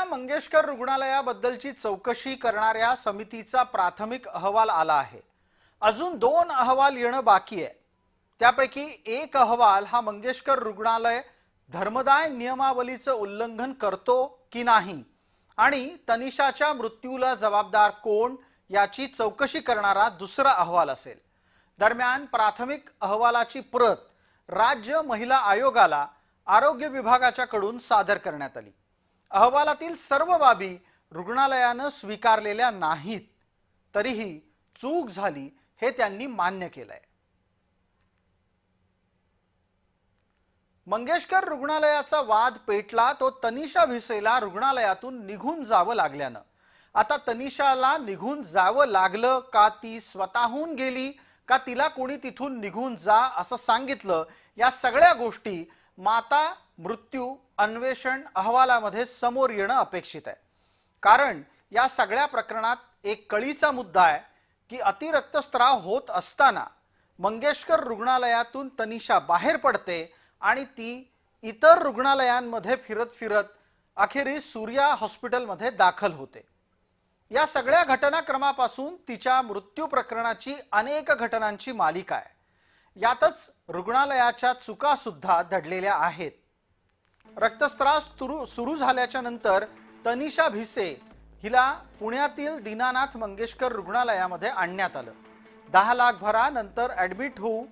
मंगेशकर रुग्णालयाबद्दलची चौकशी करणाऱ्या समितीचा प्राथमिक अहवाल आला आहे। अजून 2 अहवाल येणं बाकी आहे। त्यापैकी एक अहवाल हा मंगेशकर रुग्णालय धर्मदाय नियमावलीचं उल्लंघन करतो की नाही आणि तनिषाच्या मृत्यूला जबाबदार कोण याची चौकशी करणारा दुसरा अहवाल असेल। दरम्यान प्राथमिक अहवालाची प्रत राज्य महिला आयोगाला आरोग्य विभागाच्याकडून सादर करण्यात आली। अहवालातील सर्व बाबी रुग्णालयाने स्वीकारलेल्या नाहीत, तरीही चूक झाली हे त्यांनी मान्य केलंय। मंगेशकर रुग्णालयाचा वाद पेटला तो तनिषा भिसेला रुग्णालयातून निघून जावं लागल्यानं। आता तनिषाला निघून जावं लागलं का ती स्वतःहून गेली का तिला कोणी तिथून निघून जा असं सांगितलं, या सगळ्या गोष्टी माता मृत्यू अन्वेषण अहवालामध्ये समोर येणं अपेक्षित आहे। कारण या सगळ्या प्रकरणात एक कळीचा मुद्दा आहे की अतिरक्तस्राव होत असताना मंगेशकर रुग्णालयातून तनिषा बाहेर पडते आणि ती इतर रुग्णालयांमध्ये फिरत फिरत अखेरीस सूर्या हॉस्पिटलमध्ये दाखल होते। या सगळ्या घटनाक्रमापासून तिच्या मृत्यू प्रकरणाची अनेक घटनांची मालिका आहे। यातच रुग्णालयाच्या चुका सुद्धा दडलेल्या आहेत। रक्तस्राव सुरू झाल्याच्या नंतर तनिषा भिसे हिला पुण्यातील दीनानाथ मंगेशकर रुग्णालयामध्ये आणण्यात आलं। 10 लाख भरा नंतर ऍडमिट होऊ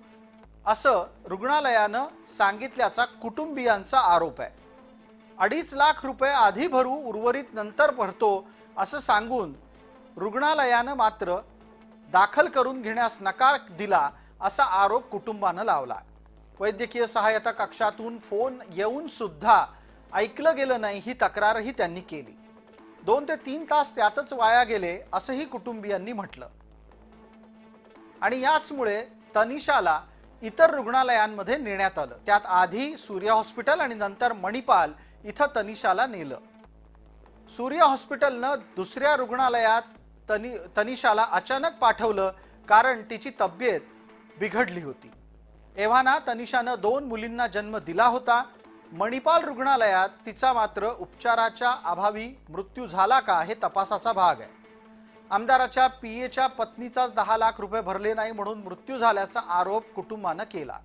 असं रुग्णालयानं सांगितल्याचा कुटुंबियांचा आरोप आहे। 2.5 लाख रुपये आधी भरू उर्वरित नंतर भरतो असं सांगून रुग्णालयानं मात्र दाखल करून घेण्यास नकार दिला असा आरोप कुटुंबानं लावला। वैद्यकीय सहायता कक्षातून फोन येऊन सुद्धा ऐकलं गेलं नाही ही तक्रारही त्यांनी केली। 2 ते 3 तास त्यातच वाया गेले असंही कुटुंबियांनी म्हटलं। आणि याचमुळे तनिषाला इतर रुग्णालयांमध्ये नेण्यात आलं। त्यात आधी सूर्या हॉस्पिटल आणि नंतर मणिपाल इथं तनिषाला नेलं। सूर्या हॉस्पिटलनं दुसऱ्या रुग्णालयात तनिषाला अचानक पाठवलं कारण तिची तब्येत बिघडली होती। एव्हाना तनिषानं 2 मुलींना जन्म दिला होता। मणिपाल रुग्णालयात तिचा मात्र उपचाराच्या अभावी मृत्यू झाला का हे तपासाचा भाग आहे। आमदाराच्या पीएच्या पत्नीचाच 10 लाख रुपये भरले नाही म्हणून मृत्यू झाल्याचा आरोप कुटुंबानं केला।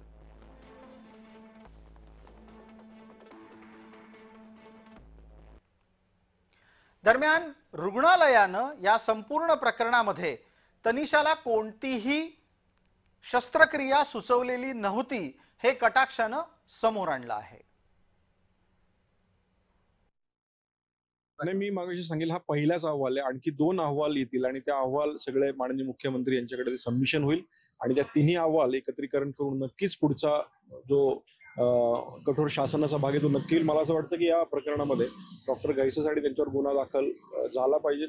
दरम्यान रुग्णालयानं या संपूर्ण प्रकरणामध्ये तनिषाला कोणतीही शस्त्रक्रिया सुचवलेली नव्हती हे कटाक्षानं समोर आणलं आहे। आणि मी मागाशी सांगितलं हा पहिलाच अहवाल आहे। आणखी 2 अहवाल येतील आणि त्या अहवाल सगळे माननीय मुख्यमंत्री यांच्याकडे सबमिशन होईल आणि त्या तिन्ही अहवाल एकत्रीकरण करून नक्कीच पुढचा जो कठोर शासनाचा भाग आहे तो नक्की होईल। मला असं वाटतं की या प्रकरणामध्ये डॉक्टर घैसेसाठी त्यांच्यावर गुन्हा दाखल झाला पाहिजे।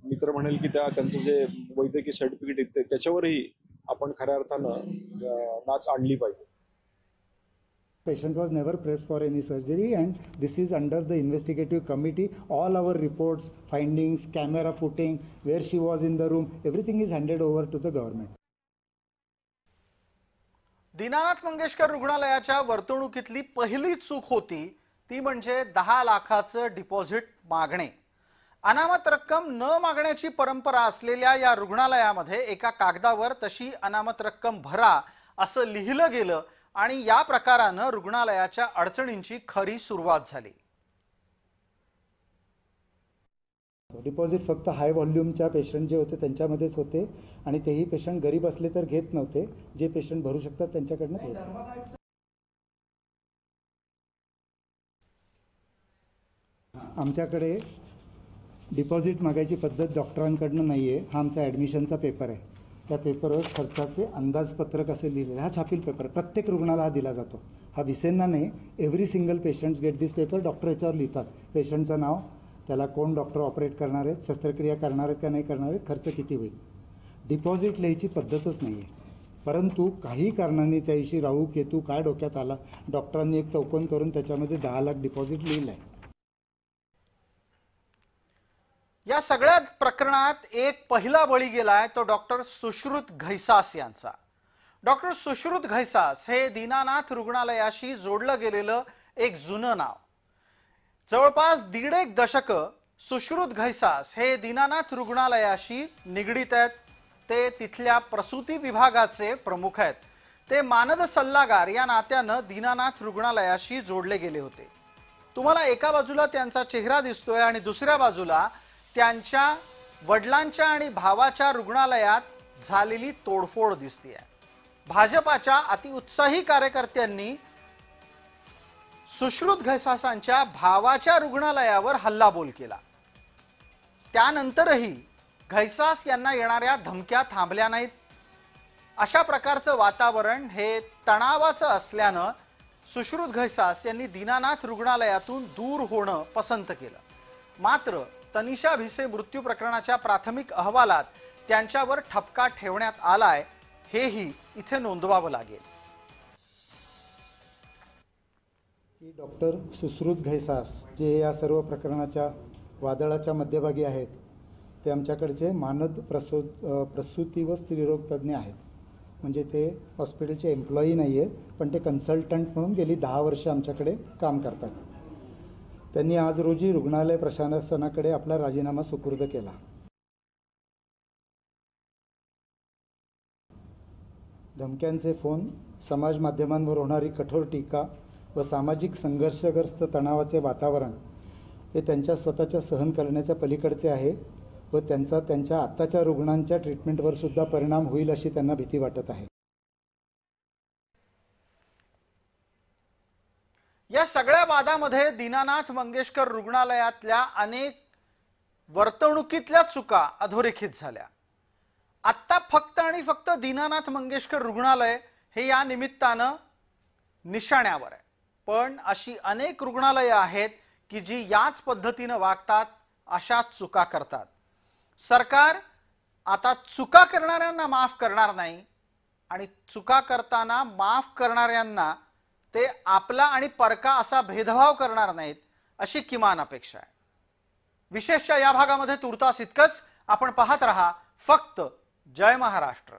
मी तर म्हणेल की त्यांचं जे वैद्यकीय सर्टिफिकेट आहे त्याच्यावरही आपण खऱ्या अर्थानं नाच आणली पाहिजे। Patient was never pressed for any surgery and this is under the investigative committee. All our reports, findings, camera footing, where she was in the room, everything is handed over to the government. Dinanath Mangeshkar रुग्णालयाच्या वर्तणुकीतली पहिली चूक होती ती म्हणजे 10 लाखाचं deposit मागणे। अनामत रक्कम न मागण्याची परंपरा असलेल्या या रुग्णालयामध्ये एका कागदावर तशी अनामत रक्कम भरा असं लिहिलं गेलं आणि या प्रकारानं रुग्णालयाच्या अडचणींची खरी सुरुवात झाली। डिपॉझिट फक्त हाय व्हॉल्यूमच्या पेशंट जे होते त्यांच्यामध्येच होते आणि तेही पेशंट गरीब असले तर घेत नव्हते। जे पेशंट भरू शकतात त्यांच्याकडनं घेत। आमच्याकडे डिपॉझिट मागायची पद्धत डॉक्टरांकडनं नाही आहे। हा आमचा ॲडमिशनचा पेपर आहे। त्या पेपरवर खर्चाचे अंदाजपत्रक असे लिहिलेले, हा छापील पेपर प्रत्येक रुग्णाला हा दिला जातो। हा भिसेंना नाही, every single patients get this paper. Doctor याच्यावर लिहितात पेशंटचं नाव, त्याला कोण डॉक्टर ऑपरेट करणार आहेत, शस्त्रक्रिया करणार आहेत का नाही करणार आहेत, खर्च किती होईल। डिपॉझिट लिहायची पद्धतच नाही आहे। परंतु काही कारणांनी त्या दिवशी राहू केतू काय डोक्यात आला, डॉक्टरांनी एक चौकोन करून त्याच्यामध्ये 10 लाख डिपॉझिट लिहिलं आहे। या सगळ्या प्रकरणात एक पहिला बळी गेलाय तो डॉक्टर सुश्रुत घैसास यांचा। डॉक्टर सुश्रुत घैसास हे दीनानाथ रुग्णालयाशी जोडलं गेलेलं एक जुनं नाव। जवळपास 1.5 दशक सुश्रुत घैसास हे दीनानाथ रुग्णालयाशी निगडीत आहेत। ते तिथल्या प्रसूती विभागाचे प्रमुख आहेत। ते मानद सल्लागार या नात्यानं दीनानाथ रुग्णालयाशी जोडले गेले होते। तुम्हाला एका बाजूला त्यांचा चेहरा दिसतोय आणि दुसऱ्या बाजूला त्यांच्या वडिलांच्या आणि भावाच्या रुग्णालयात झालेली तोडफोड दिसतेय। भाजपाच्या अतिउत्साही कार्यकर्त्यांनी सुश्रुत घैसासांच्या भावाच्या रुग्णालयावर हल्लाबोल केला। त्यानंतरही घैसास यांना येणाऱ्या धमक्या थांबल्या नाहीत। अशा प्रकारचं वातावरण हे तणावाचं असल्यानं सुश्रुत घैसास यांनी दीनानाथ रुग्णालयातून दूर होणं पसंत केलं। मात्र तनिषा भिसे मृत्यू प्रकरणाच्या प्राथमिक अहवालात त्यांच्यावर ठपका ठेवण्यात आलाय, हेही इथे नोंदवावं लागेल। की डॉक्टर सुश्रुत घैसास जे या सर्व प्रकरणाच्या वादळाच्या मध्यभागी आहेत, ते आमच्याकडचे मानद प्रसूती व स्त्रीरोग तज्ज्ञ आहेत। म्हणजे ते हॉस्पिटलचे एम्प्लॉई नाही आहेत, पण ते कन्सल्टंट म्हणून गेली 10 वर्ष आमच्याकडे काम करतात। त्यांनी आज रोजी रुग्णालय प्रशासनाकडे आपला राजीनामा सुपूर्द केला। धमक्यांचे फोन, समाज माध्यमांवर होणारी कठोर टीका व सामाजिक संघर्षग्रस्त तणावाचे वातावरण हे त्यांच्या स्वतःच्या सहन करण्याच्या पलीकडचे आहे व त्यांचा त्यांच्या आत्ताच्या रुग्णांच्या ट्रीटमेंटवर सुद्धा परिणाम होईल अशी त्यांना भीती वाटत आहे। या सगळ्या वादामध्ये दीनानाथ मंगेशकर रुग्णालयातल्या अनेक वर्तणुकीतल्या चुका अधोरेखित झाल्या। आत्ता फक्त आणि फक्त दीनानाथ मंगेशकर रुग्णालय हे या निमित्तानं निशाण्यावर आहे, पण अशी अनेक रुग्णालयं आहेत की जी याच पद्धतीनं वागतात, अशाच चुका करतात। सरकार आता चुका करणाऱ्यांना माफ करणार नाही आणि चुका करताना माफ करणाऱ्यांना ते आपला आणि परका असा भेदभाव करणार नाहीत, अशी किमान अपेक्षा आहे। विशेषतः या भागामध्ये तुर्तास इतकंच। आपण पाहत रहा फक्त जय महाराष्ट्र।